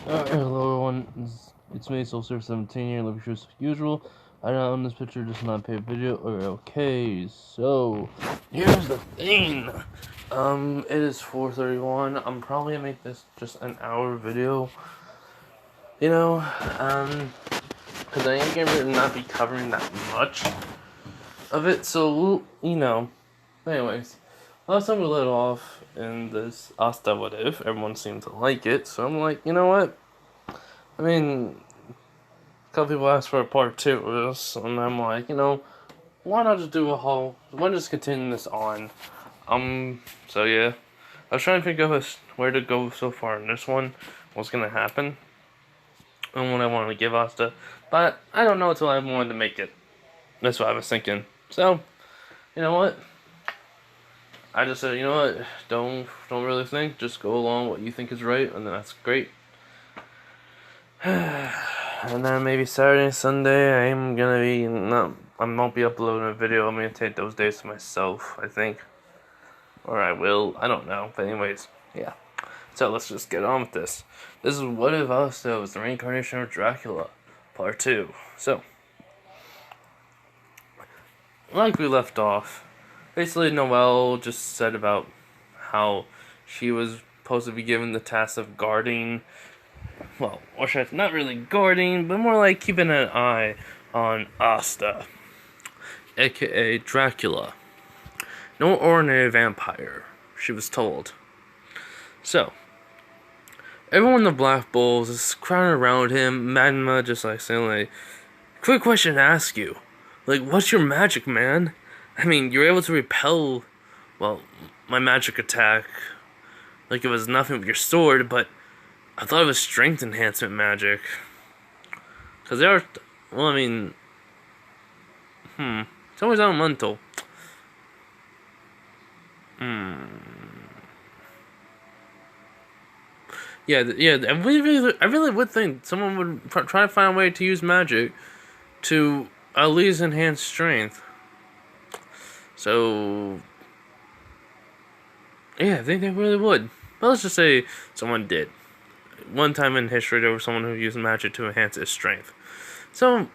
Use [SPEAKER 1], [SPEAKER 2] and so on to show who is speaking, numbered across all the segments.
[SPEAKER 1] Hello everyone, it's me, Soulstar17 here, looking as usual. I know in this picture, just not pay video. Okay, so here's the thing. It is 4:31. I'm probably gonna make this just an hour video. You know, because I ain't gonna not be covering that much of it. So anyways, last time we let off in this Asta what if, everyone seemed to like it. So I'm like, you know what? I mean, a couple people asked for a part two of this, and I'm like, why not just do a whole? Why not just continue this on? So yeah, I was trying to figure out where to go so far in this one, what's gonna happen, and what I wanted to give Asta, but I don't know until I wanted to make it. That's what I was thinking. So, you know what? I just said, you know what? Don't really think. Just go along what you think is right, and then that's great. And then maybe Saturday and Sunday, I'm gonna be I won't be uploading a video. I'm gonna take those days to myself, I think, or I will. I don't know. But anyways, yeah. So let's just get on with this. This is what if Asta was the reincarnation of Dracula, part 2. So, like we left off, basically Noelle just said about how she was supposed to be given the task of guarding. Well, or should I, not really guarding, but more like keeping an eye on Asta, aka Dracula. No ordinary vampire, she was told. So, everyone in the Black Bulls is crowding around him, Magma just like saying like, quick question to ask you. Like, what's your magic, man? I mean, you're able to repel, well, my magic attack like it was nothing with your sword, but I thought it was strength enhancement magic. Because there are, well, I mean, it's always elemental. Yeah, I really would think someone would try to find a way to use magic to at least enhance strength. So, yeah, I think they really would. But let's just say someone did. One time in history, there was someone who used magic to enhance his strength. So,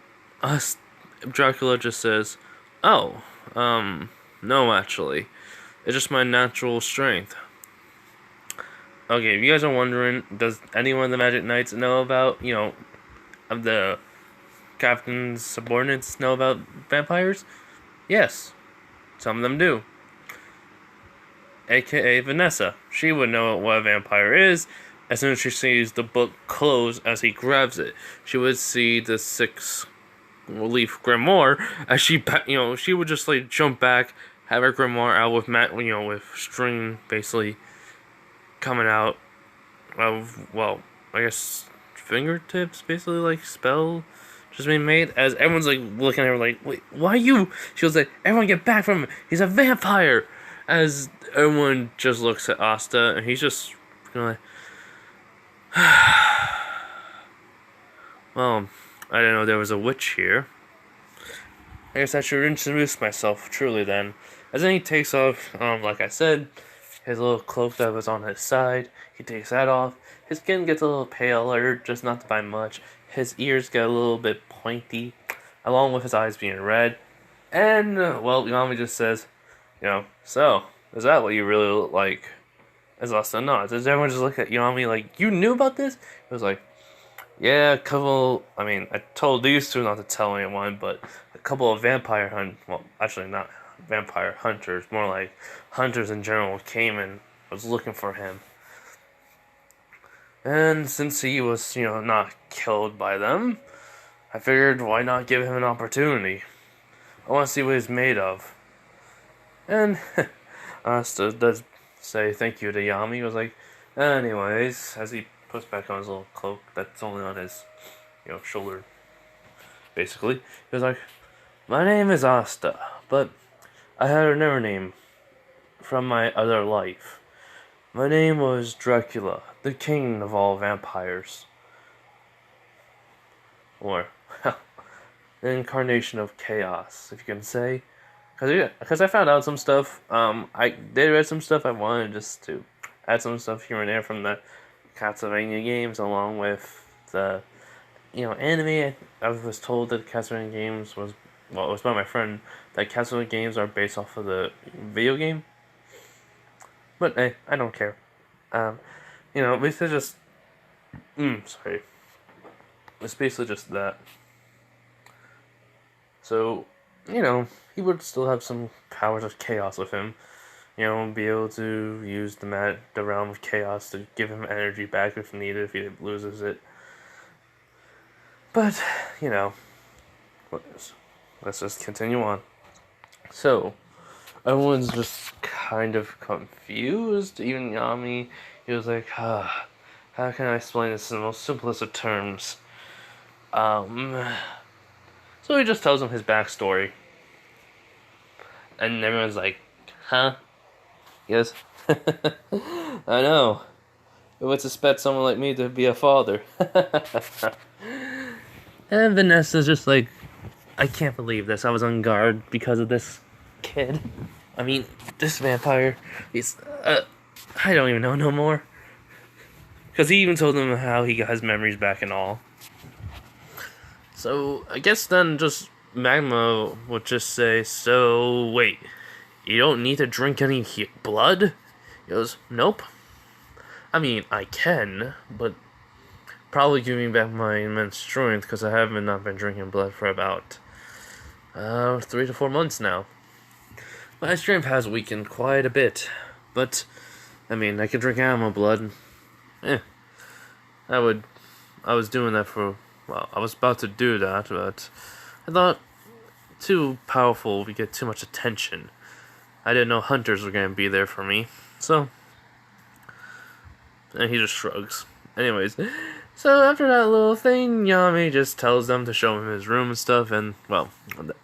[SPEAKER 1] Dracula just says, "Oh, no, actually, it's just my natural strength." Okay, if you guys are wondering, does anyone of the Magic Knights know about, of the captain's subordinates know about vampires? Yes, some of them do. AKA Vanessa. She would know what a vampire is as soon as she sees the book close as he grabs it. She would see the six-leaf grimoire as she would just like jump back, have her grimoire out with with string basically coming out of, well, I guess fingertips, basically like spell just being made as everyone's like looking at her like, wait, why you? She was like, everyone get back from him, he's a vampire. As everyone just looks at Asta and he's just like, well, I didn't know there was a witch here. I guess I should introduce myself truly then. As then he takes off, like I said, his little cloak that was on his side. He takes that off. His skin gets a little paler, just not by much. His ears get a little bit pointy, along with his eyes being red. And, well, Yami just says, so, is that what you really look like? As Asta nods. Does everyone just look at Yami like, you knew about this? It was like, yeah, I told these two not to tell anyone, but a couple of well, actually not vampire hunters, more like hunters in general, came and was looking for him. And since he was, not killed by them, I figured why not give him an opportunity? I want to see what he's made of. And Asta does say thank you to Yami. He was like, anyways, as he puts back on his little cloak that's only on his, shoulder, basically. He was like, my name is Asta, but I had another name from my other life. My name was Dracula, the king of all vampires. Or, the incarnation of chaos, if you can say. Because I found out some stuff. I did read some stuff. I wanted just to add some stuff here and there from that Castlevania games along with the anime. I was told that Castlevania games was, well, it was by my friend, that Castlevania games are based off of the video game. But hey, I don't care. Basically just, sorry. It's basically just that. So, he would still have some powers of chaos with him. Be able to use the realm of chaos to give him energy back if needed, if he loses it. But, let's just continue on. So, everyone's just kind of confused. Even Yami, he was like, how can I explain this in the most simplest of terms? So he just tells him his backstory. And everyone's like, huh? Yes. I know. Who would suspect someone like me to be a father? And Vanessa's just like, I can't believe this. I was on guard because of this kid. I mean, this vampire. He's, I don't even know no more. Because he even told him how he got his memories back and all. So, I guess then just Magma would just say, so, wait, you don't need to drink any blood? He goes, nope. I mean, I can, but probably giving back my immense strength because I haven't not been drinking blood for about 3 to 4 months now. My strength has weakened quite a bit, but I mean, I can drink animal blood. I was doing that for, well, I was about to do that, but I thought too powerful would get too much attention. I didn't know hunters were gonna be there for me, so. And he just shrugs. Anyways, so after that little thing, Yami just tells them to show him his room and stuff, and, well,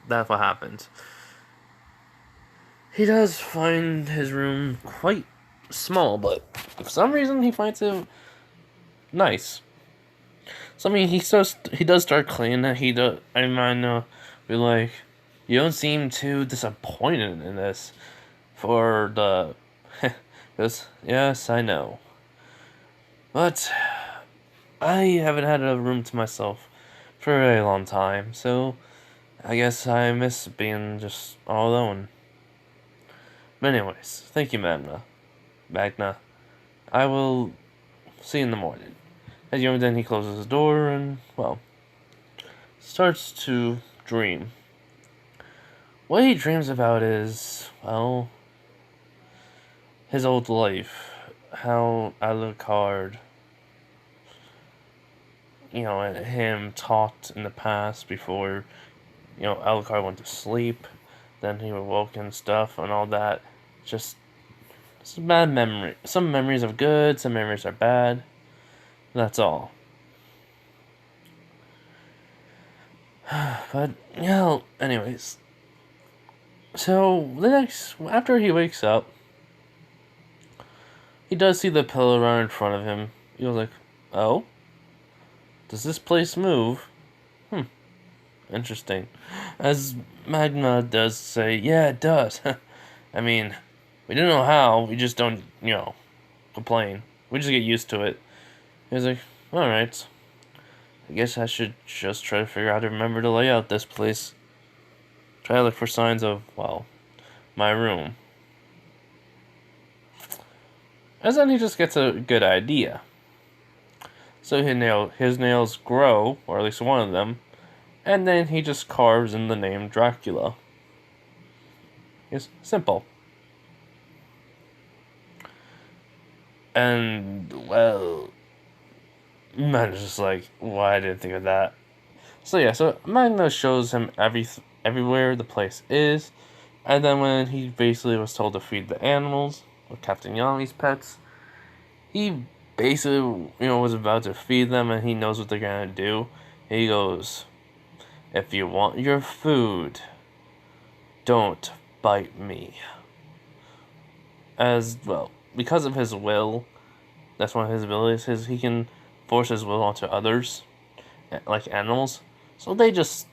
[SPEAKER 1] that's what happens. He does find his room quite small, but for some reason he finds it nice. So, I mean, he does start cleaning it. I might be like, you don't seem too disappointed in this. For the, because, yes, I know. But I haven't had a room to myself for a very long time, so I guess I miss being just all alone. But anyways, thank you, Magna. I will see you in the morning. Then he closes the door and, well, starts to dream. What he dreams about is, well, his old life. How Alucard, and him talked in the past before, Alucard went to sleep. Then he awoke and stuff and all that. Just a bad memory. Some memories are good, some memories are bad. That's all. But, anyways. So, after he wakes up, he does see the pillow right in front of him. He was like, oh? Does this place move? Interesting. As Magma does say, yeah, it does. I mean, we don't know how, we just don't, complain. We just get used to it. He was like, alright. I guess I should just try to figure out how to remember to lay out this place. Try to look for signs of, well, my room. And then he just gets a good idea. So his nails grow, or at least one of them, and then he just carves in the name Dracula. It's simple. And, well, Magna's just like, why I didn't think of that. So yeah, so Magna shows him everywhere the place is, and then when he basically was told to feed the animals, or Captain Yami's pets, he basically, was about to feed them, and he knows what they're gonna do. He goes, if you want your food, don't bite me. As, well, because of his will, that's one of his abilities, he can force his will onto others, like animals. So they just,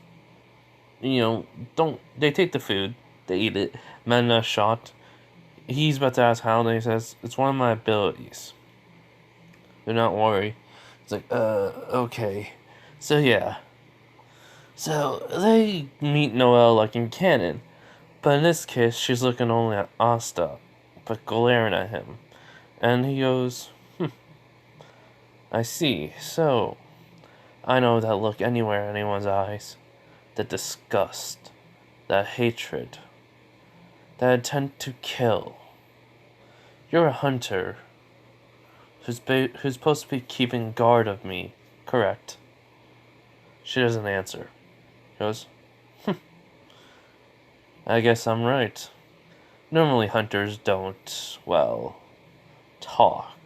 [SPEAKER 1] they take the food, they eat it. Magna shot. He's about to ask how, and he says, it's one of my abilities. Do not worry. It's like, okay. So yeah. So they meet Noelle like in canon. But in this case, she's looking only at Asta, but glaring at him. And he goes, I see. So, I know that look anywhere in anyone's eyes. The disgust, that hatred, that intent to kill. You're a hunter who's supposed to be keeping guard of me, correct? She doesn't answer. She goes, I guess I'm right. Normally hunters don't, well, talk.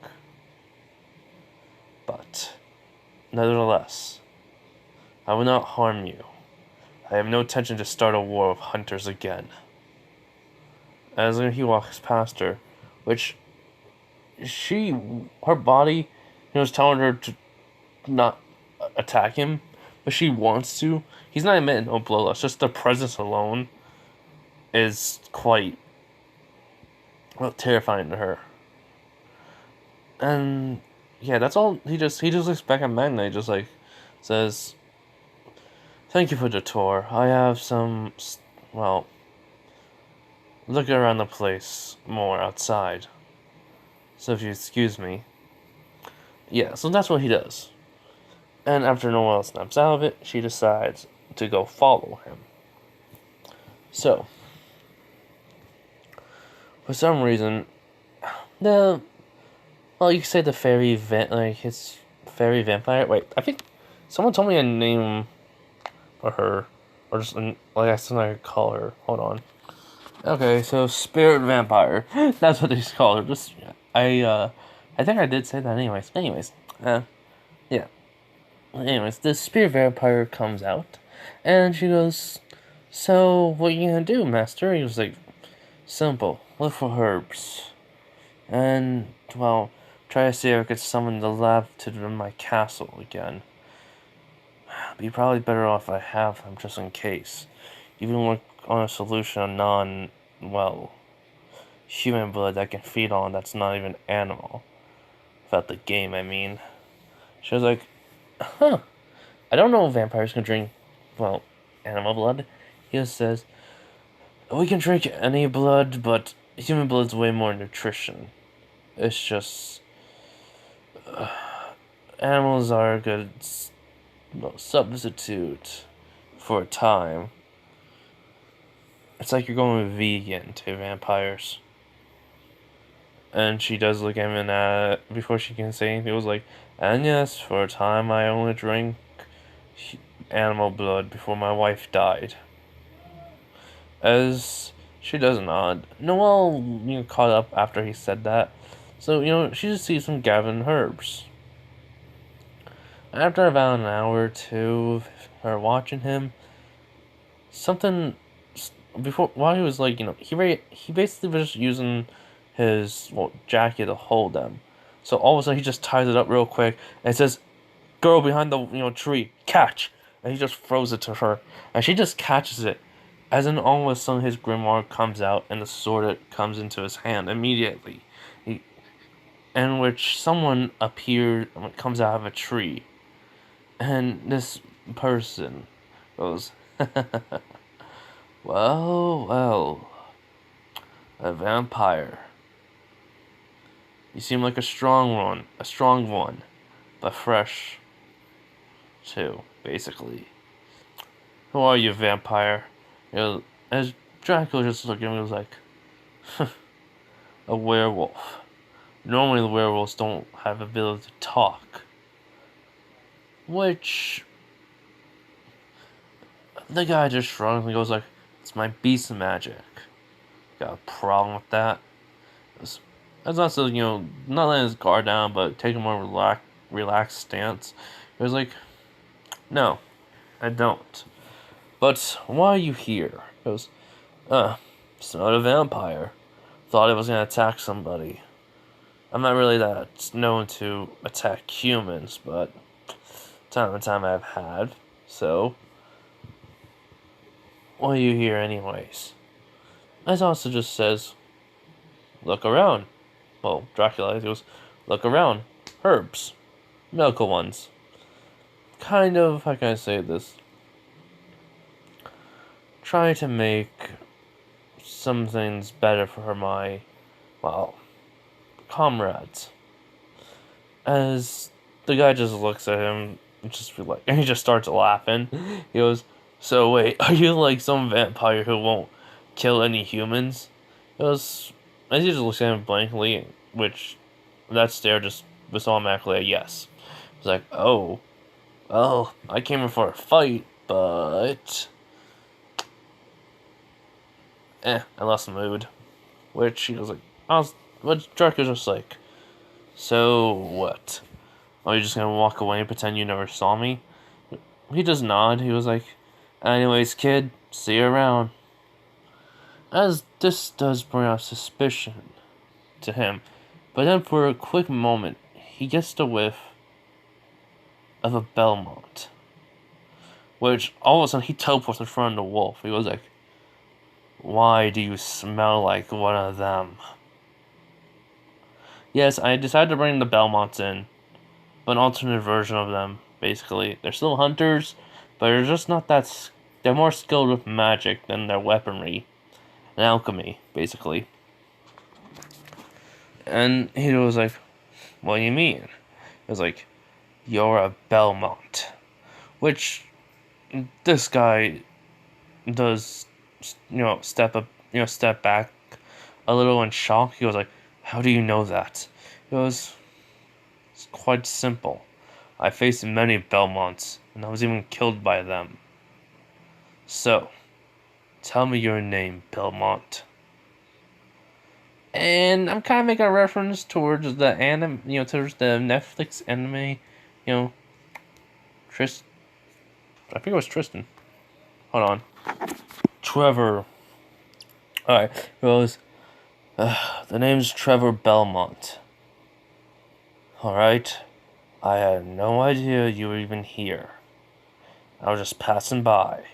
[SPEAKER 1] But, nevertheless, I will not harm you. I have no intention to start a war of hunters again. As he walks past her, which her body, was telling her to not attack him, but she wants to. He's not admitting no bloodlust, just the presence alone is quite, well, terrifying to her. And yeah, that's all. He just looks back at Magna, just like says, "Thank you for the tour. I have some, well, look around the place more outside. So if you excuse me." Yeah, so that's what he does. And after Noelle snaps out of it, she decides to go follow him. So, for some reason, you could say the his fairy vampire. Wait, I think someone told me a name for her, or just like I said, I could call her. Hold on. Okay, so spirit vampire. That's what they call her. Just I think I did say that anyways. Yeah. Anyways, the spirit vampire comes out, and she goes, "So what are you gonna do, master?" He was like, "Simple. Look for herbs, and well, try to see if I could summon the lab to my castle again. Be probably better off if I have them just in case. Even work on a solution of human blood that can feed on that's not even animal. Without the game, I mean." She was like, "Huh. I don't know if vampires can drink, animal blood." He just says, "We can drink any blood, but human blood's way more nutrition. It's just... animals are a good substitute for a time. It's like you're going vegan to vampires." And she does look at him, and before she can say anything, it was like, "And yes, for a time I only drank animal blood before my wife died." As she does nod, Noelle, caught up after he said that. So, she just sees him gathering herbs. After about an hour or two of her watching him, while he was like, he basically was just using his jacket to hold them. So all of a sudden he just ties it up real quick and says, "Girl behind the tree, catch!" And he just throws it to her, and she just catches it. As in all of a sudden his grimoire comes out and the sword comes into his hand immediately. In which someone comes out of a tree, and this person goes, well, a vampire. You seem like a strong one, but fresh, too, basically. Who are you, vampire?" As Dracula just looked at him, he was like, "A werewolf. Normally the werewolves don't have the ability to talk." Which, the guy just shrugs and goes like, "It's my beast magic. Got a problem with that?" That's also, not letting his guard down, but taking a more relaxed stance. It was like, "No, I don't. But why are you here?" He goes, "Smelled a vampire. Thought it was gonna attack somebody. I'm not really that known to attack humans, but time and time I've had. So, why are you here anyways?" It also just says, "Look around." Well, Dracula goes, "Look around. herbs. Medical ones. Kind of, how can I say this? Trying to make some things better for my, well, comrades. As the guy just looks at him, and he just starts laughing. He goes, "So wait, are you like some vampire who won't kill any humans?" He goes, as he just looks at him blankly, which that stare just was automatically a yes. He's like, "Oh, well, I came here for a fight, but I lost the mood." Which he was like, what Dracula's just like, "So what? Are you just gonna walk away and pretend you never saw me?" He does nod. He was like, "Anyways, kid, see you around." As this does bring out suspicion to him, but then for a quick moment, he gets the whiff of a Belmont. Which, all of a sudden, he teleports in front of the wolf. He was like, "Why do you smell like one of them?" Yes, I decided to bring the Belmonts in. An alternate version of them, basically. They're still hunters, but they're just not that... They're more skilled with magic than their weaponry. And alchemy, basically. And he was like, "What do you mean?" He was like, "You're a Belmont." Which, this guy does, step back a little in shock. He was like, "How do you know that?" He goes, "It's quite simple. I faced many Belmonts, and I was even killed by them. So, tell me your name, Belmont." And I'm kind of making a reference towards the anime, towards the Netflix anime, I think it was Tristan. Hold on. Trevor. Alright, it goes, "The name's Trevor Belmont. Alright? I had no idea you were even here. I was just passing by."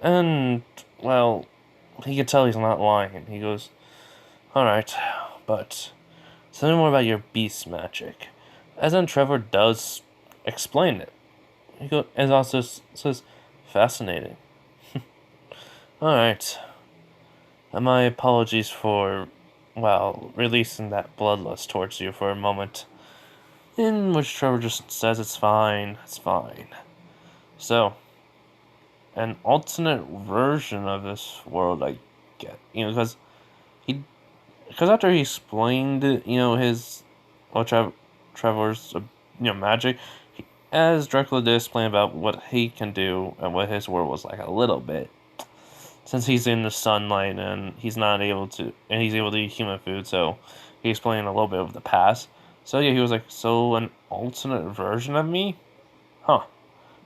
[SPEAKER 1] And, well, he could tell he's not lying. He goes, "Alright, but tell me more about your beast magic." As then Trevor does explain it. He goes, and also says, "Fascinating." "Alright. And my apologies for, well, releasing that bloodlust towards you for a moment." In which Trevor just says, "It's fine, it's fine." So, an alternate version of this world, I get, because after he explained, his, Trevor's, magic, as Dracula did explain about what he can do and what his world was like a little bit, since he's in the sunlight and he's able to eat human food, so he explained a little bit of the past. So yeah, he was like, "So an alternate version of me? Huh.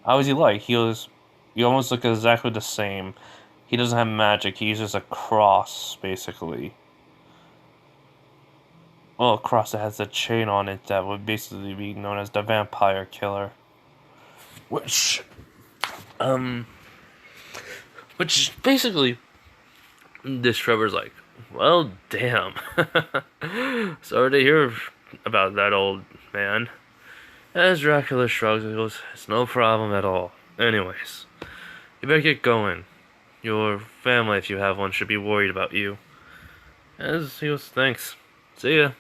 [SPEAKER 1] How was he like?" He goes, "You almost look exactly the same. He doesn't have magic, he uses a cross, basically. Well, a cross that has a chain on it that would basically be known as the vampire killer." Which basically, this Trevor's like, "Well, damn." "Sorry to hear about that, old man." As Dracula shrugs and goes, "It's no problem at all. Anyways, you better get going. Your family, if you have one, should be worried about you." As he goes, "Thanks. See ya."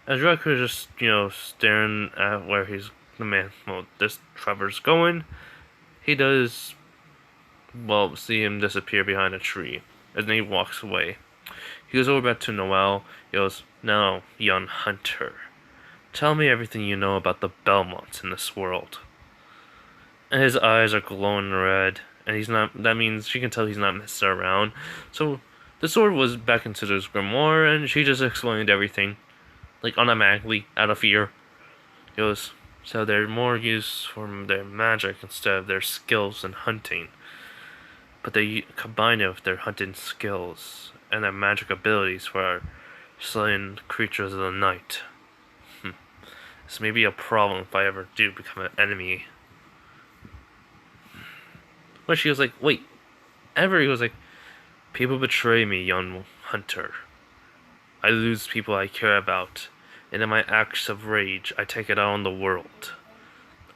[SPEAKER 1] As Dracula's just, staring at where this Trevor's going, he does, well, see him disappear behind a tree. And then he walks away. He goes over back to Noel. He goes, "Now, young hunter, tell me everything you know about the Belmonts in this world." And his eyes are glowing red, and that means she can tell he's not messing around. So, the sword was back into this grimoire, and she just explained everything, like automatically, out of fear. He goes, "So they're more used for their magic instead of their skills in hunting. But they combine it with their hunting skills and their magic abilities for slaying creatures of the night. This may be a problem if I ever do become an enemy." But she was like, "Wait, ever?" He was like, "People betray me, young hunter. I lose people I care about, and in my acts of rage, I take it out on the world.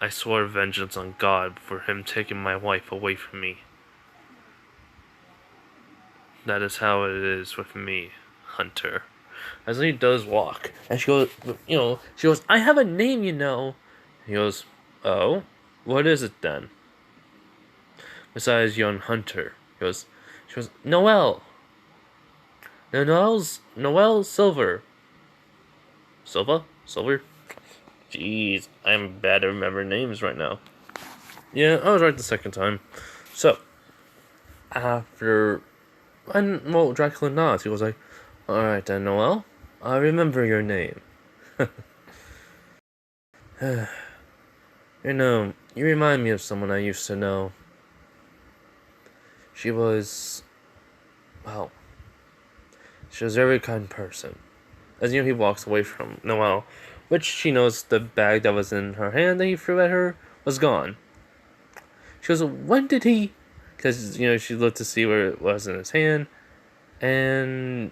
[SPEAKER 1] I swore vengeance on God for him taking my wife away from me. That is how it is with me, Hunter. As he does walk, and she goes, I have a name, He goes, oh, what is it then? Besides young Hunter. She goes, Noelle. Noelle Silver. Silver? Jeez, I'm bad at remembering names right now. Yeah, I was right the second time. So, after... Dracula nods. He was like, alright then, Noelle. I remember your name. You remind me of someone I used to know. She was a very kind person. As he walks away from Noelle, which she knows the bag that was in her hand that he threw at her was gone. She goes, when did he... Because, she looked to see where it was in his hand, and,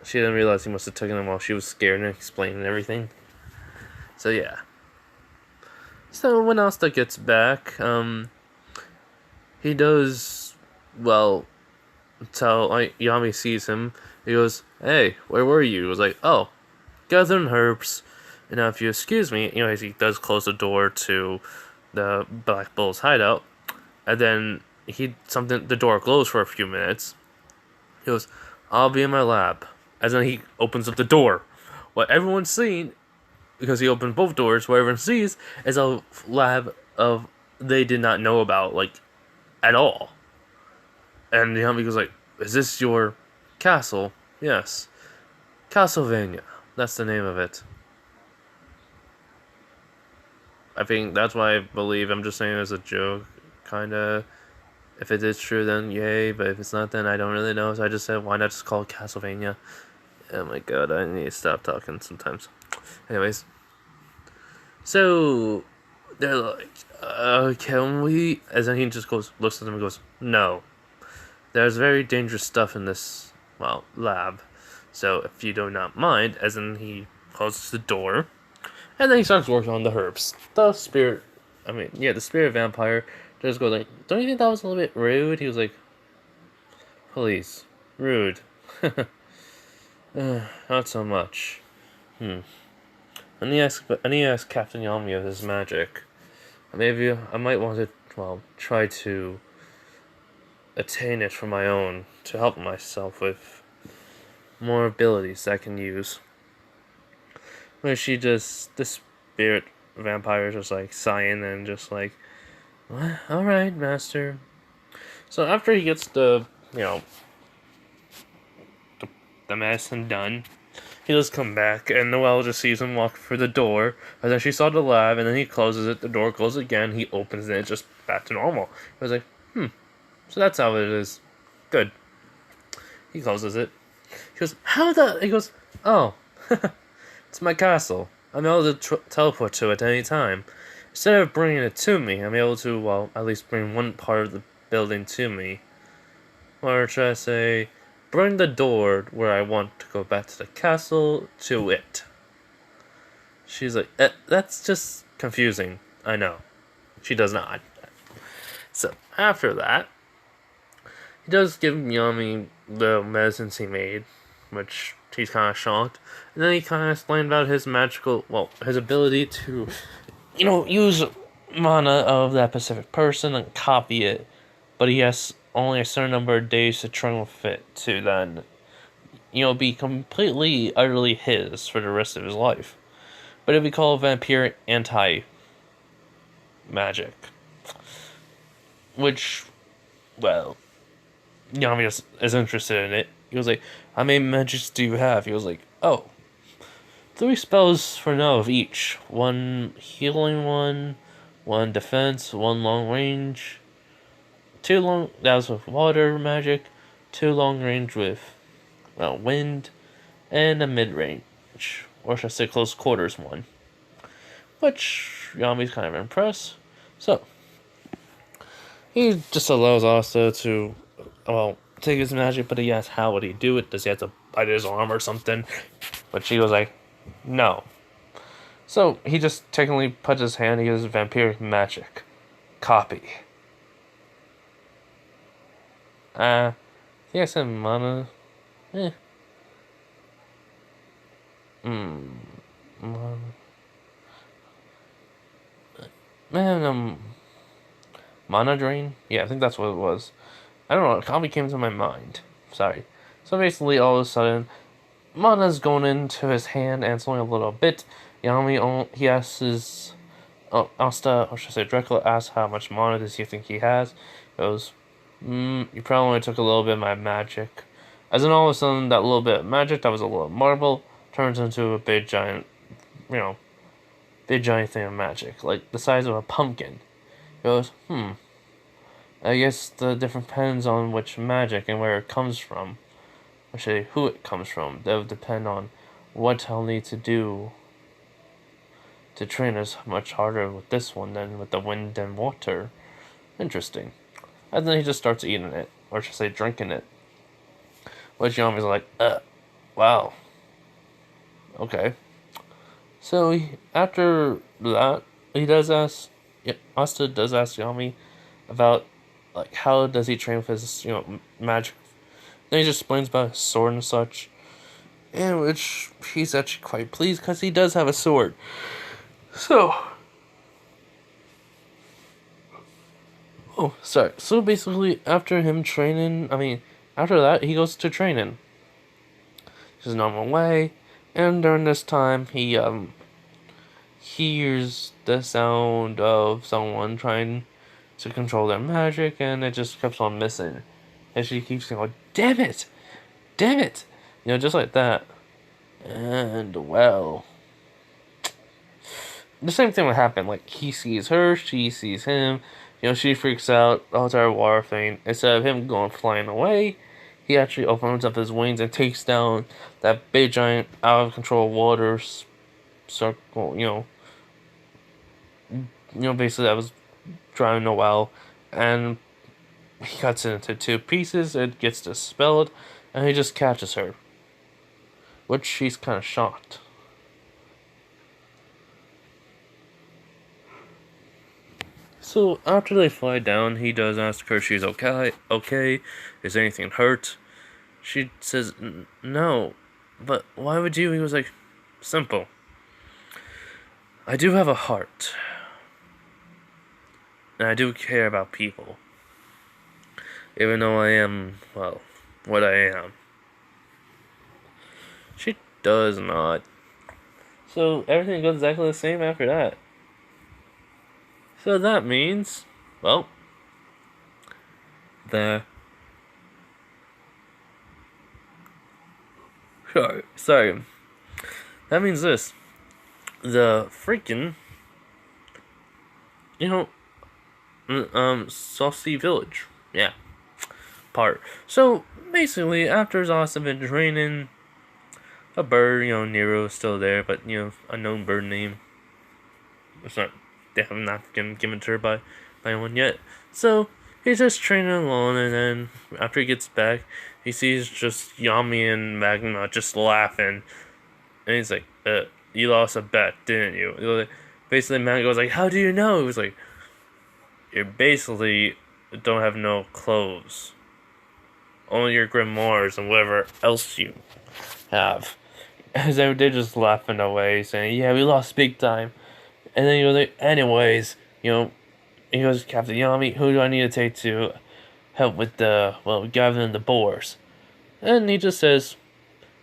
[SPEAKER 1] she didn't realize he must have taken them while she was scared and explaining everything. So, yeah. So, when Asta gets back, he does, tell, Yami sees him. He goes, hey, where were you? He was like, oh, gathering herbs. And now, if you excuse me, as he does close the door to the Black Bull's hideout, and then the door glows for a few minutes. He goes, I'll be in my lab. And then he opens up the door. What everyone's seeing, because he opened both doors, what everyone sees is a lab of they did not know about, at all. And Yami goes like, is this your castle? Yes. Castlevania. That's the name of it. I think that's why I believe. I'm just saying it as a joke, kinda. If it is true, then yay. But if it's not, then I don't really know. So I just said, why not just call it Castlevania? Oh my god, I need to stop talking sometimes. Anyways. So, they're like, can we... As then he just looks at them and goes, no. There's very dangerous stuff in this, lab. So, if you do not mind, as in he closes the door... And then he starts working on the herbs. The spirit vampire just goes like, don't you think that was a little bit rude? He was like, please, rude. Not so much. And he asked Captain Yami of his magic. Maybe I might want to, try to attain it for my own, to help myself with more abilities I can use. Where the spirit vampire is just sighing and just what? Alright, master. So after he gets the medicine done, he does come back, and Noelle just sees him walk through the door, and then she saw the lab, and then he closes it, the door closes again, he opens it, and it's just back to normal. I was like, so that's how it is. Good. He closes it. He goes, he goes, oh, it's my castle. I'm able to teleport to it any time. Instead of bringing it to me, I'm able to, at least bring one part of the building to me. Or should I say, bring the door where I want to go back to the castle to it. She's like, that's just confusing. I know. She does not. So, after that, he does give Yami the medicines he made, which he's kind of shocked. And then he kind of explained about his his ability to, use mana of that specific person and copy it. But he has only a certain number of days to train with it to then, be completely, utterly his for the rest of his life. But it'd be called vampire anti-magic. Which, Yami is interested in it. He was like, how many magics do you have? He was like, 3 spells for now of each. 1 healing one defense, 1 long range, 2 long, that was with water magic, 2 long range with, wind, and a mid range, or should I say close quarters one. Which, Yami's kind of impressed. So, he just allows Asta to, take his magic, but he asks how would he do it? Does he have to bite his arm or something. But she was like, no. So he just technically puts his hand, he uses vampiric magic. Copy. I think I said mana. Eh. Mana. Man, mana drain? Yeah, I think that's what it was. I don't know, copy came to my mind. Sorry. So basically, all of a sudden, mana's going into his hand and slowing a little bit. Yami, he asks his Asta, or should I say Dracula, asks how much mana does he think he has. He goes, you probably only took a little bit of my magic. As in all of a sudden, that little bit of magic that was a little marble turns into a big giant, big giant thing of magic, like the size of a pumpkin. He goes, I guess the difference depends on which magic and where it comes from. Or should I say who it comes from. That would depend on what I'll need to do to train us much harder with this one than with the wind and water. Interesting. And then he just starts eating it. Or should I say drinking it. Which Yami's like, wow. Okay. So after that, he does ask, Asta does ask Yami about, like, how does he train with his, magic. Then he just explains about his sword and such. In which he's actually quite pleased because he does have a sword. So, So basically, after him training, after that, he goes to training. His normal way. And during this time, he hears the sound of someone trying to control their magic, and it just keeps on missing. And she keeps going, damn it! Damn it! Just like that. And, well, the same thing would happen. Like, he sees her, she sees him. She freaks out, the whole entire water thing. Instead of him going flying away, he actually opens up his wings and takes down that big, giant, out of control water circle, basically that was drowning a well. And he cuts it into two pieces, it gets dispelled, and he just catches her. Which she's kind of shocked. So after they fly down, he does ask her if she's okay, is anything hurt? She says, no, but why would you? He was like, simple. I do have a heart. And I do care about people. Even though I am, well, what I am. She does not. So everything goes exactly the same after that. So that means, well, sorry. That means this. The freaking, Saucy Village. Yeah. Part. So, basically, after Zoss had been training, a bird, Nero's still there, but, unknown bird name. They have not been given to her by anyone yet. So, he's just training alone, and then, after he gets back, he sees just Yami and Magma just laughing. And he's like, you lost a bet, didn't you? Basically, Magma goes like, how do you know? He was like, you basically don't have no clothes. Only your grimoires and whatever else you have. As they're just laughing away, saying, yeah, we lost big time. And then he goes like, anyways, he goes, Captain Yami, who do I need to take to help with gathering the boars? And he just says,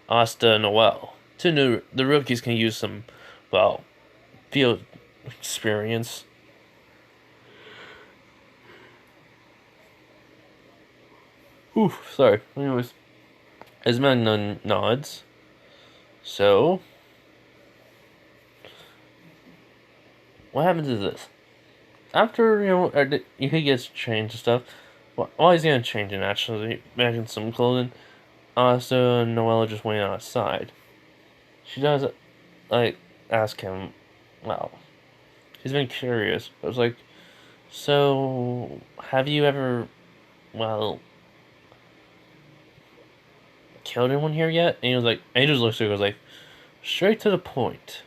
[SPEAKER 1] Asta and Noel. The rookies can use some, field experience. Oof, sorry. Anyways, as Magna nods. So, what happens is this. After, he gets changed and stuff, while he's gonna change it, actually, back in some clothing, Asta and Noella just waiting outside. She does, ask him, he's been curious. I was like, so, have you ever, killed anyone here yet? And he was like, and he just looks at her and goes like, straight to the point.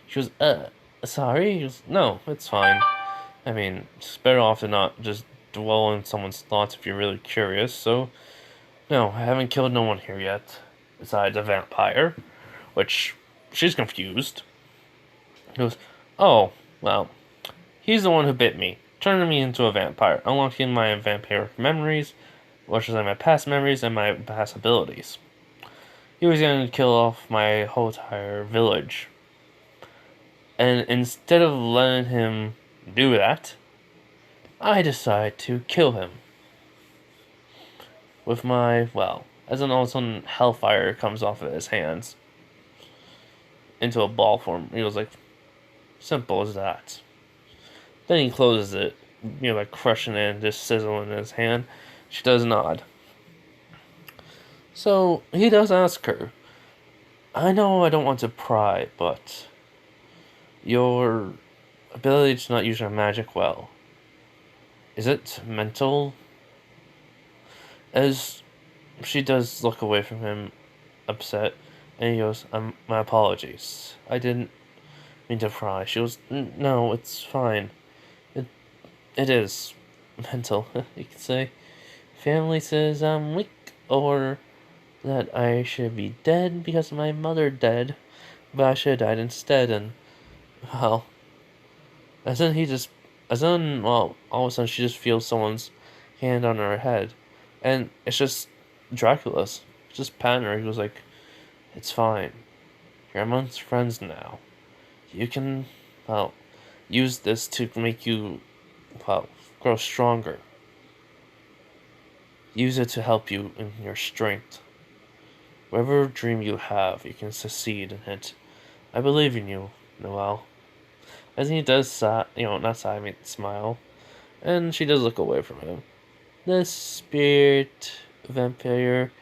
[SPEAKER 1] She goes, sorry? He goes, no, it's fine. I mean, it's better off to not just dwell in someone's thoughts if you're really curious, so... No, I haven't killed no one here yet. Besides a vampire. Which, she's confused. He goes, oh, well, he's the one who bit me, turning me into a vampire, unlocking my vampiric memories, which is like my past memories and my past abilities. He was going to kill off my whole entire village. And instead of letting him do that, I decide to kill him. With my, well, as an all of a sudden hellfire comes off of his hands into a ball form. He was like, simple as that. Then he closes it, by crushing it and just sizzling in his hand. She does nod. So, he does ask her, I know I don't want to pry, but your ability to not use your magic well, is it mental? As she does look away from him, upset, and he goes, my apologies. I didn't mean to pry. She goes, no, it's fine. It is mental, you could say. Family says I'm weak, or that I should be dead because my mother dead, but I should have died instead, and, well, well, all of a sudden she just feels someone's hand on her head, and it's just Dracula's. It's just patting her. He was like, it's fine. You're amongst friends now. You can, well, use this to make you, well, grow stronger. Use it to help you in your strength. Whatever dream you have, you can succeed in it. I believe in you, Noelle. As he does smile. And she does look away from him. The spirit vampire,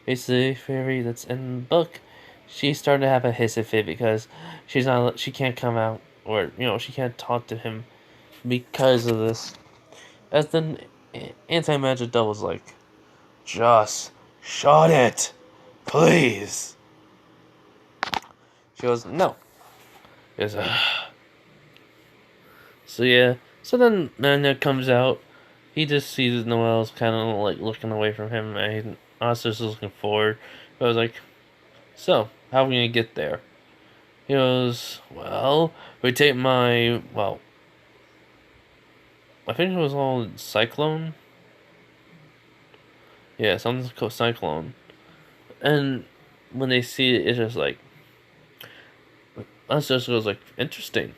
[SPEAKER 1] basically fairy that's in the book, she's starting to have a hissy fit because she can't come out, or, she can't talk to him because of this. As the anti-magic devil's like, just shut it, please. She goes, no. He goes, So then Nanya comes out. He just sees Noelle's kind of like looking away from him, and Asta's looking forward. I was like, so, how are we gonna get there? He goes, well, we take my, well, I think it was called Cyclone. Yeah, something's called Cyclone. And when they see it, it's just like, Asta just goes like, interesting.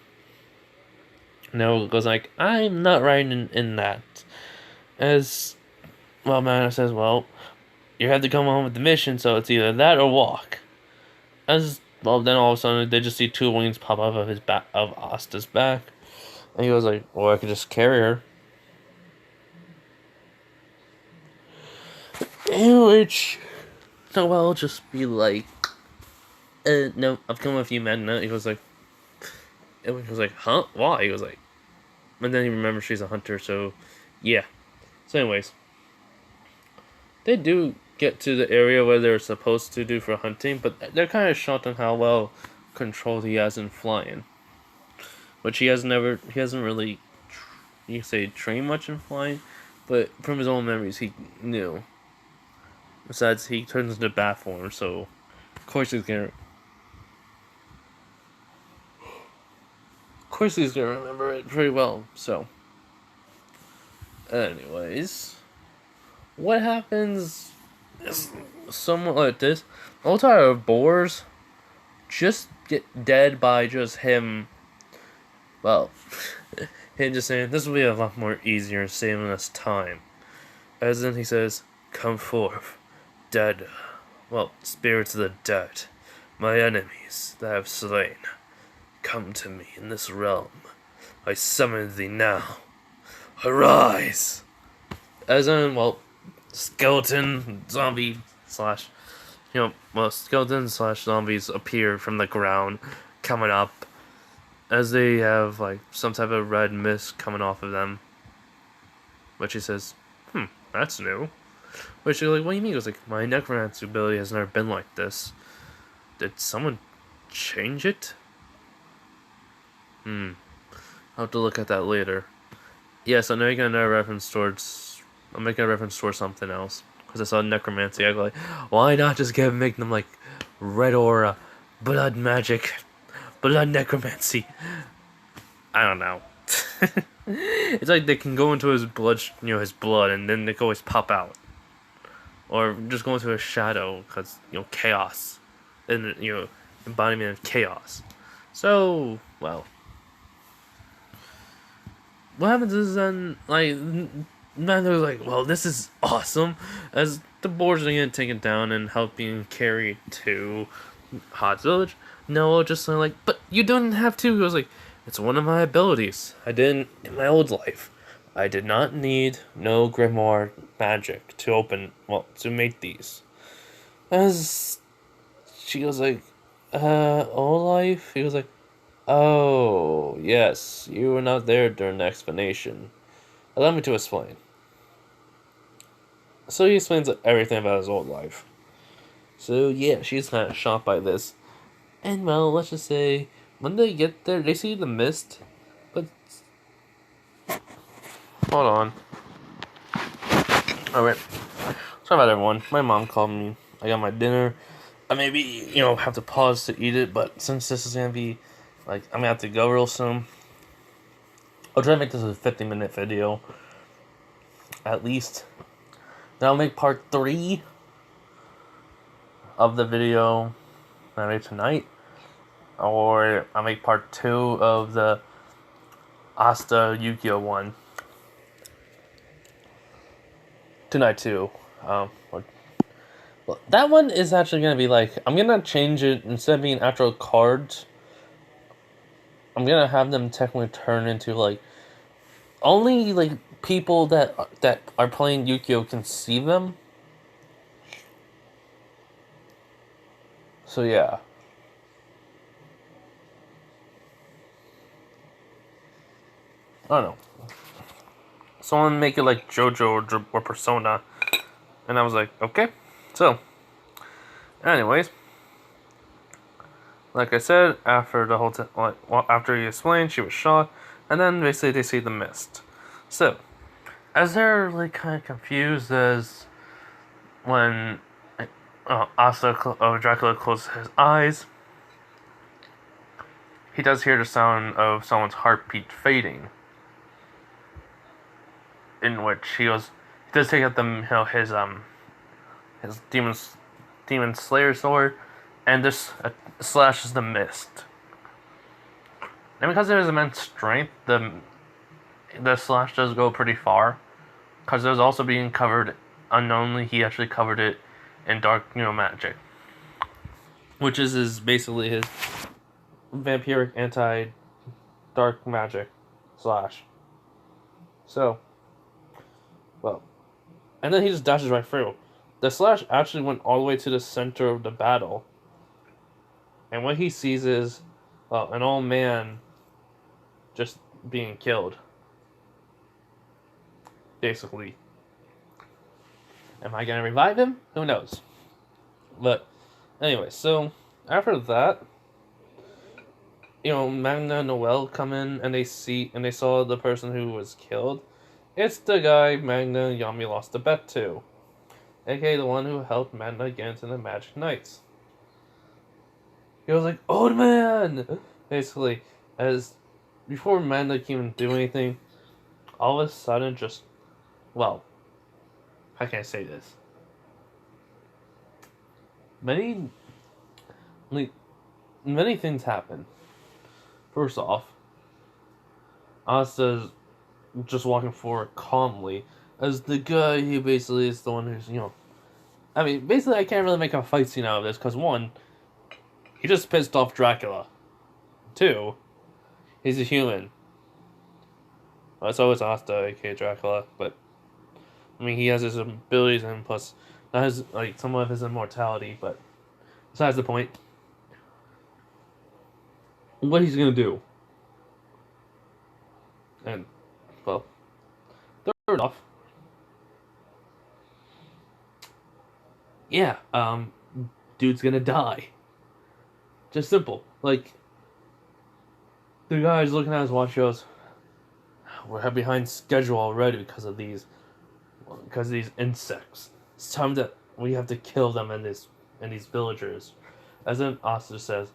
[SPEAKER 1] Noelle goes like, I'm not riding in that. As, well, Mana says, well, you have to come on with the mission, so it's either that or walk. As, well, then all of a sudden, they just see two wings pop up of his back, of Asta's back. And he goes like, well, I could just carry her. Which, Noelle just be like, no, I've come with you, man. He was like, huh? Why? He was like, and then he remembers she's a hunter, so, yeah. So anyways, they do get to the area where they're supposed to do for hunting, but they're kind of shocked on how well controlled he has in flying. Which he hasn't really, you could say, trained much in flying, but from his own memories, he knew. Besides, he turns into bat form, so of course he's gonna remember it pretty well. So, anyways, what happens is somewhat like this. All entire boars just get dead by just him. Well, him just saying this will be a lot more easier, saving us time. As then he says, "Come forth, dead. Well, spirits of the dead, my enemies that I have slain. Come to me in this realm. I summon thee now. Arise!" As in, well, skeleton, zombie, slash, skeleton slash zombies appear from the ground, coming up, as they have, like, some type of red mist coming off of them. But she says, that's new. Which you're like, what do you mean? He goes like, my necromancy ability has never been like this. Did someone change it? I'll have to look at that later. Yes, I'm making a reference towards something else. Because I saw necromancy, I go like, why not just make them like red aura, blood magic, blood necromancy? I don't know. It's like they can go into his blood, his blood, and then they can always pop out, or just go into his shadow because chaos, and embodiment of chaos. So well, what happens is then like they're like, well, this is awesome, as the boards are getting taken down and help being carried to Hot's village. No, just like, but you don't have to. He was like, it's one of my abilities. I didn't in my old life. I did not need no grimoire magic to make these. As she was like, old life? He was like, oh, yes, you were not there during the explanation. Allow me to explain. So he explains everything about his old life. So yeah, she's kind of shocked by this. And well, let's just say, when they get there, they see the mist. But hold on. Alright. Sorry about everyone. My mom called me. I got my dinner. I maybe, have to pause to eat it, but since this is gonna be I'm gonna have to go real soon. I'll try to make this a 50-minute video. At least. Then I'll make part 3 of the video maybe tonight. Or I'll make part 2 of the Asta Yu-Gi-Oh! One. Tonight too. Well, that one is actually going to be I'm going to change it, instead of being actual cards, I'm going to have them technically turn into only people that are playing Yu-Gi-Oh! Can see them. So yeah. I don't know. Someone make it like JoJo or Persona. And I was like, okay. So, anyways. Like I said, after the whole after he explained, she was shot. And then basically they see the mist. So, as they're kind of confused as when Dracula closes his eyes, he does hear the sound of someone's heartbeat fading. In which he does take out his demon slayer sword, and this slashes the mist. And because of his immense strength, the slash does go pretty far. Because it was also being covered unknowingly, he actually covered it in dark magic, which is basically his vampiric anti-dark magic slash. So. Well, and then he just dashes right through. The slash actually went all the way to the center of the battle. And what he sees is, an old man just being killed. Basically. Am I going to revive him? Who knows? But, anyway, so, after that, Magna and Noel come in and they saw the person who was killed. It's the guy Magna and Yami lost the bet to. A.k.a. the one who helped Magna get into the Magic Knights. He was like, old man! Basically, as before Magna can even do anything, all of a sudden how can I say this? Many things happen. First off, Asta's just walking forward calmly, as the guy who basically is the one who's, basically I can't really make a fight scene out of this, because 1, he just pissed off Dracula. 2, he's a human. Well, so is Asta, aka Dracula, but, he has his abilities, and plus, not his, some of his immortality, but, besides the point, what he's gonna do. And, well, third off, yeah, dude's gonna die. Just simple. Like, the guy's looking at his watch, goes, we're behind schedule already because of these insects. It's time that we have to kill them and these villagers. As then Asta says,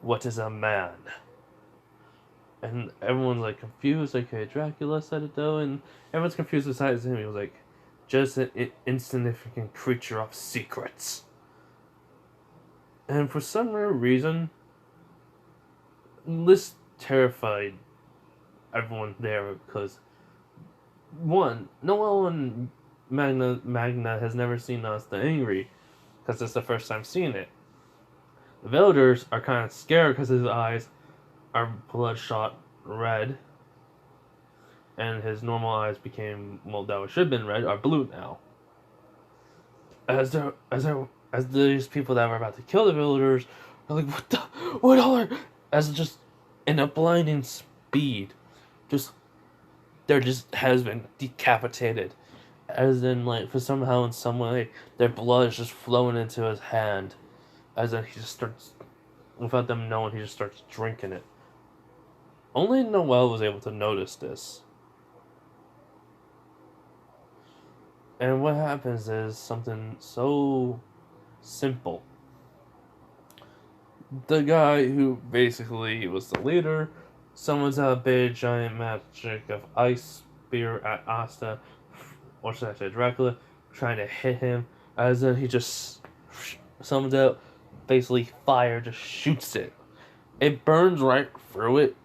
[SPEAKER 1] what is a man? And everyone's like confused, like, hey, Dracula said it though, and everyone's confused besides him. He was like, just an insignificant creature of secrets. And for some rare reason, this terrified everyone there because, one, Noel and Magna has never seen Asta angry because it's the first time seeing it. The villagers are kind of scared because his eyes are bloodshot red, and his normal eyes became, well, that should have been red, are blue now. As these people that were about to kill the villagers are like, what are, as just in a blinding speed, just their just has been decapitated, as in, like, for somehow in some way their blood is just flowing into his hand, as in he just starts, without them knowing, he just starts drinking it. Only Noel was able to notice this. And what happens is something so simple. The guy who basically was the leader summons a big giant magic of ice spear at Asta, or should I say Dracula, trying to hit him, as then he just summons out basically fire, just shoots it. It burns right through it,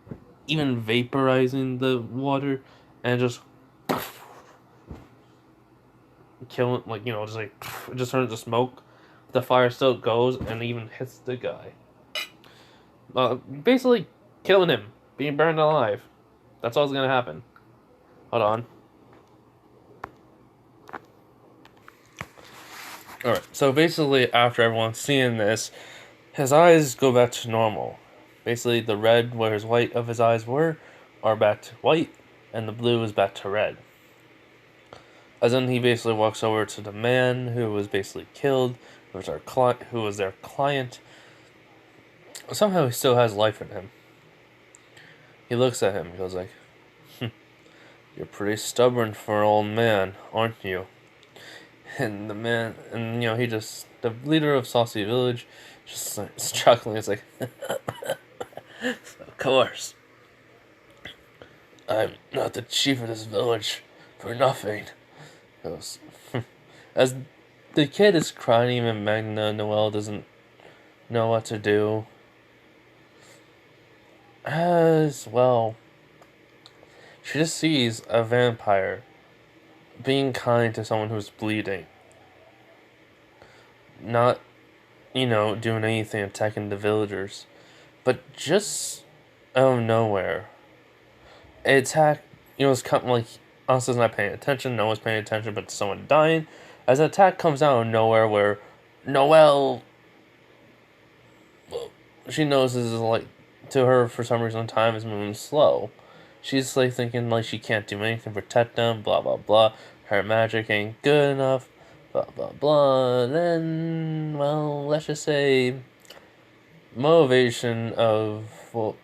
[SPEAKER 1] even vaporizing the water, and just killing, like, just like, it just turns to smoke. The fire still goes and even hits the guy. Basically killing him, being burned alive. That's all's gonna happen. Hold on. Alright, so basically after everyone's seeing this, his eyes go back to normal. Basically the red where his white of his eyes were are back to white, and the blue is back to red. As then he basically walks over to the man who was basically killed, who was their client. Somehow he still has life in him. He looks at him and goes like, you're pretty stubborn for an old man, aren't you? And the man, and the leader of Saucy Village, just like, chuckling. It's like, of course. I'm not the chief of this village for nothing. Goes, as the kid is crying, even Magna Noel doesn't know what to do. As well, she just sees a vampire being kind to someone who's bleeding. Not, doing anything, attacking the villagers. But just out of nowhere, an attack, it's kind of like, Asta's not paying attention, no one's paying attention, but someone dying. As an attack comes out of nowhere where Noelle, well, she knows this is like, to her, for some reason, time is moving slow. She's like thinking like she can't do anything to protect them, blah blah blah. Her magic ain't good enough, blah blah blah. And then, well, let's just say, motivation of, well,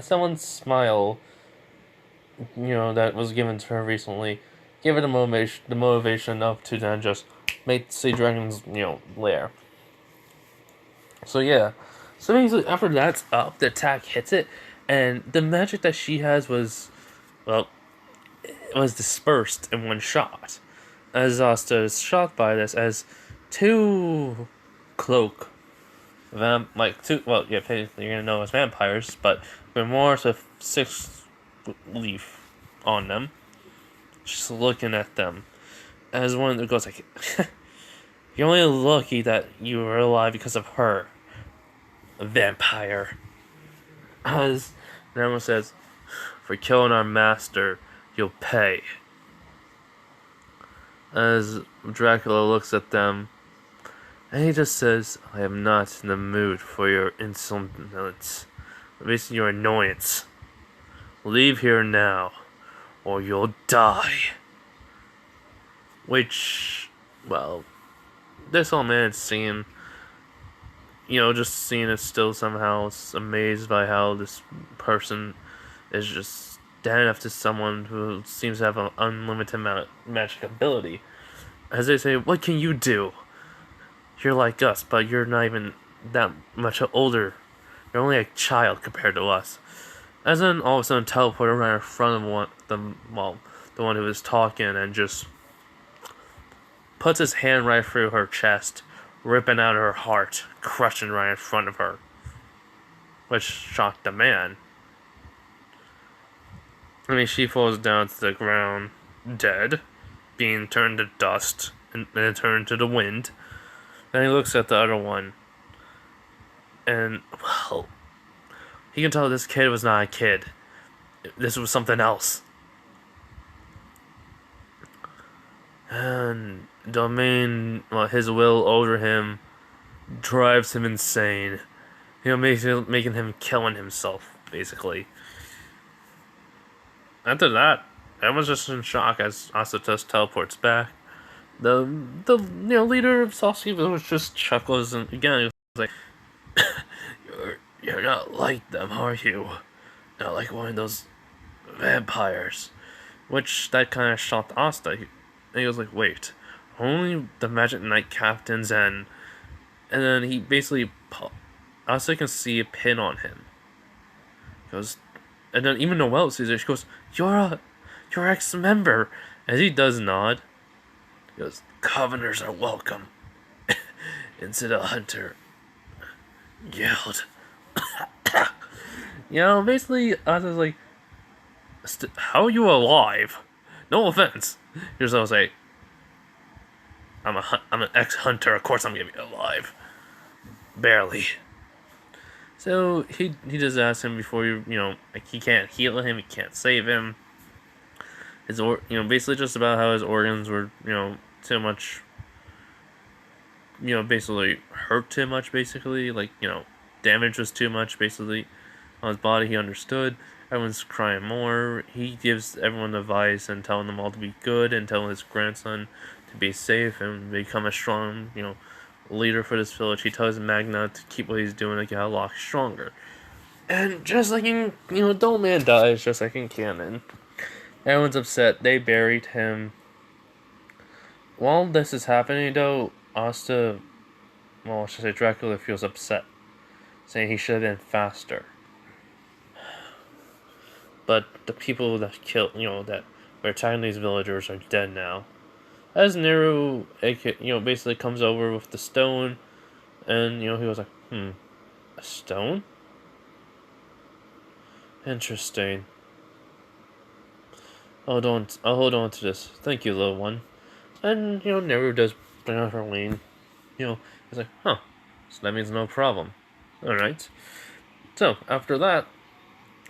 [SPEAKER 1] someone's smile, that was given to her recently, gave her the motivation enough to then just make Sea Dragon's, lair. So yeah. So basically, after that's up, the attack hits it, and the magic that she has was dispersed in one shot. As Asta is shocked by this, as two cloak technically you're gonna know as vampires, but remorse with 6 leaf on them, just looking at them. As one of them goes like, you're only lucky that you were alive because of her. A vampire. As Nemo says, for killing our master, you'll pay. As Dracula looks at them, and he just says, I am not in the mood for your insolence. Basically, your annoyance. Leave here now, or you'll die. which, well, this old man seeing, just seeing it still somehow amazed by how this person is just standing up to someone who seems to have an unlimited amount of magic ability. As they say, what can you do? You're like us, but you're not even that much older. You're only a child compared to us. As then all of a sudden teleported right in front of the one who was talking, and just puts his hand right through her chest, ripping out her heart, crushing right in front of her. Which shocked the man. I mean, she falls down to the ground, dead, being turned to dust, and then turned to the wind. Then he looks at the other one, and, well, he can tell this kid was not a kid. This was something else. And his will over him drives him insane. Making him killing himself, basically. After that, everyone's just in shock as Asta just teleports back. The leader of Saucy Village just chuckles, and again he was like, You're not like them, are you? Not like one of those vampires. Which that kind of shocked Asta. And he was like, wait, only the Magic Knight captains and then he basically Asta can see a pin on him. He goes, and then even Noelle sees it. She goes, You're ex-member. As he does nod, he goes, Covenanters are welcome. Into the hunter yelled. Basically, Asta's like, how are you alive? No offense. Here's what I'll say. I'm an ex-hunter. Of course I'm gonna be alive. Barely. So he just asked him before he can't heal him, he can't save him. Basically just about how his organs were, too much. Basically hurt too much. Basically, damage was too much. Basically, on his body, he understood. Everyone's crying more. He gives everyone advice and telling them all to be good and telling his grandson to be safe and become a strong, leader for this village. He tells Magna to keep what he's doing to get a lot stronger. And just like in, Dull Man dies, just like in canon. Everyone's upset. They buried him. While this is happening, though, Asta, I should say Dracula feels upset, saying he should have been faster. But the people that killed, that were attacking these villagers are dead now. As Nero, basically comes over with the stone, and, he was like, a stone? Interesting. I'll hold on to this. Thank you, little one. And, Nero does bring out her lane. He's like, so that means no problem. Alright. So, after that,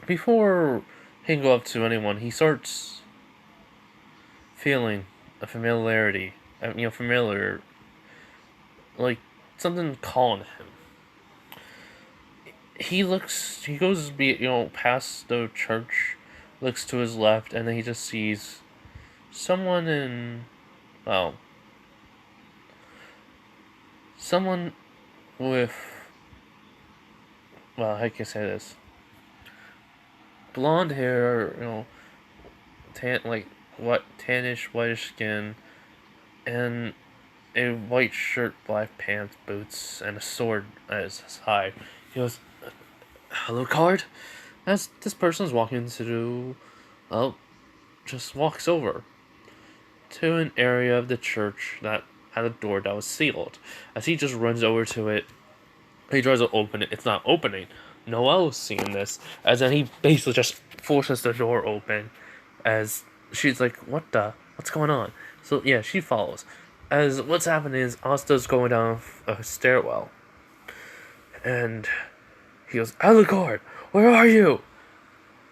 [SPEAKER 1] before he can go up to anyone, he starts feeling a familiarity. Familiar. Like, something calling him. He goes, past the church, looks to his left, and then he just sees someone someone with, how can I say this? Blonde hair, tannish, whitish skin, and a white shirt, black pants, boots, and a sword as his high. He goes, hello, card? As this person's walking just walks over to an area of the church that had a door that was sealed. As he just runs over to it, he tries to open it. It's not opening. Noelle's seeing this, then he basically just forces the door open, as she's like, what's going on? So yeah, she follows. As what's happening is Asta's going down a stairwell, and he goes, Alucard, where are you?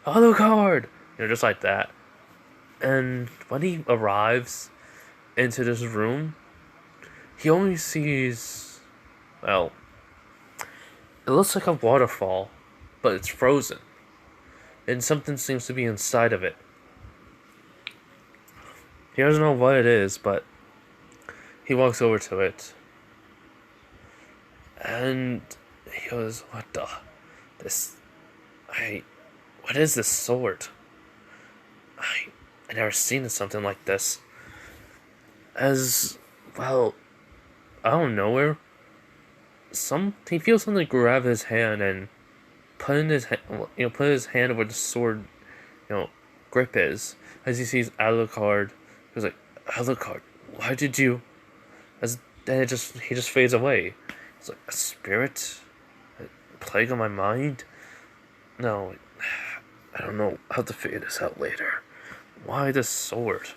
[SPEAKER 1] Alucard! Just like that. And when he arrives into this room, he only sees, it looks like a waterfall, but it's frozen. And something seems to be inside of it. He doesn't know what it is, but he walks over to it, and he goes, "What the? This, what is this sword? I never seen something like this." As well, out of nowhere, he feels something grab his hand and put his hand where the sword, grip is. As he sees Alucard, he's like, "Alucard, why did you?" As then he just fades away. It's like, a spirit, a plague on my mind. No, I don't know how to figure this out later. Why this sword?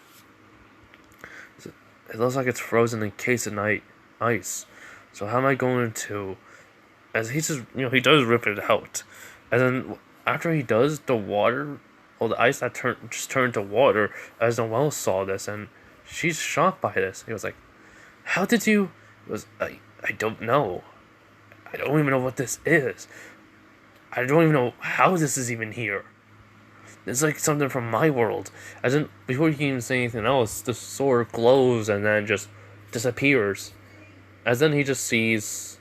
[SPEAKER 1] It looks like it's frozen in case of ice. So how am I going to? As he just, he does rip it out, and then after he does, the water, or the ice that turned to water. As Noelle saw this, and she's shocked by this. He was like, "How did you?" It was, I don't know. I don't even know what this is. I don't even know how this is even here. It's like something from my world. As in, before you can even say anything else, the sword glows and then just disappears. As then he just sees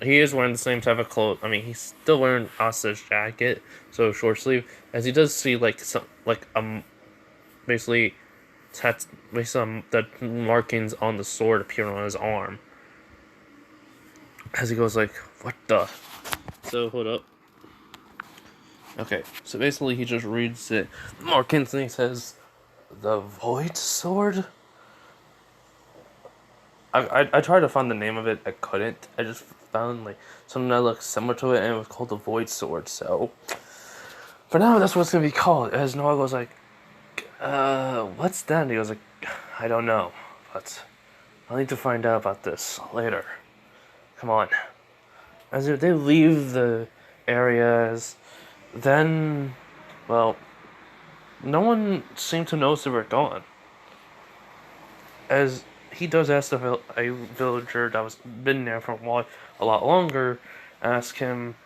[SPEAKER 1] he is wearing the same type of clothes. I mean, he's still wearing Asta's jacket, so short sleeve. As he does see basically the markings on the sword appear on his arm. As he goes like, "What the?" So hold up. Okay, so basically he just reads it. Markins and he says, "The Void Sword?" I tried to find the name of it, I couldn't. I just found something that looks similar to it, and it was called the Void Sword, so for now that's what it's gonna be called. As Noah goes like, "What's that?" And he goes like, "I don't know, but I'll need to find out about this later. Come on." As they leave the areas, then, well, no one seemed to notice they were gone. As he does ask a villager that was been there for a lot longer, ask him,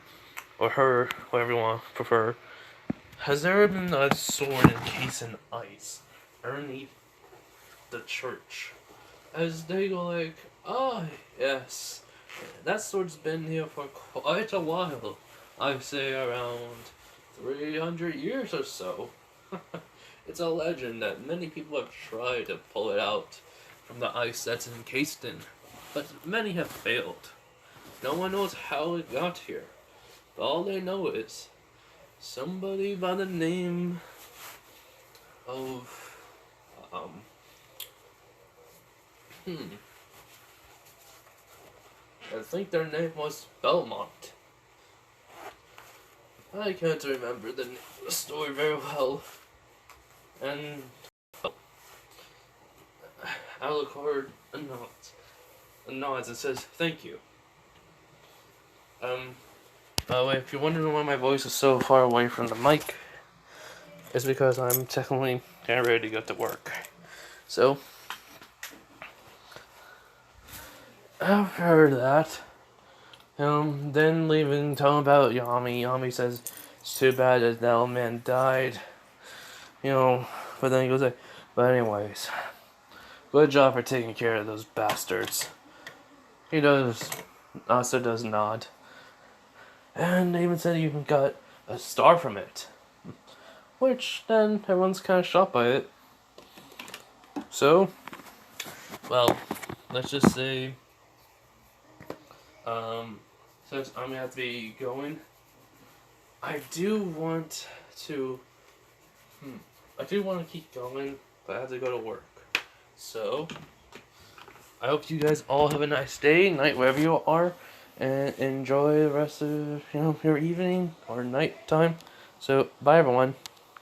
[SPEAKER 1] or her, whatever you want to prefer, has there been a sword encased in ice underneath the church? As they go like, "Oh, yes, that sword's been here for quite a while. I'd say around 300 years or so." It's a legend that many people have tried to pull it out from the ice that's encased in, but many have failed. No one knows how it got here, but all they know is somebody by the name of, I think their name was Belmont. I can't remember the story very well. And Alucard nods and says, "Thank you." By the way, if you're wondering why my voice is so far away from the mic, it's because I'm technically getting ready to go to work. So, after that, then leaving, telling about Yami. Yami says, "It's too bad that old man died." But then he goes like, "But anyways, good job for taking care of those bastards." He does, Asta does nod. And they even said he even got a star from it. Which, then, everyone's kind of shocked by it. So, well, let's just say, since I'm gonna have to be going, I do want to keep going, but I have to go to work. So, I hope you guys all have a nice day, night, wherever you are, and enjoy the rest of, your evening or night time. So, bye everyone.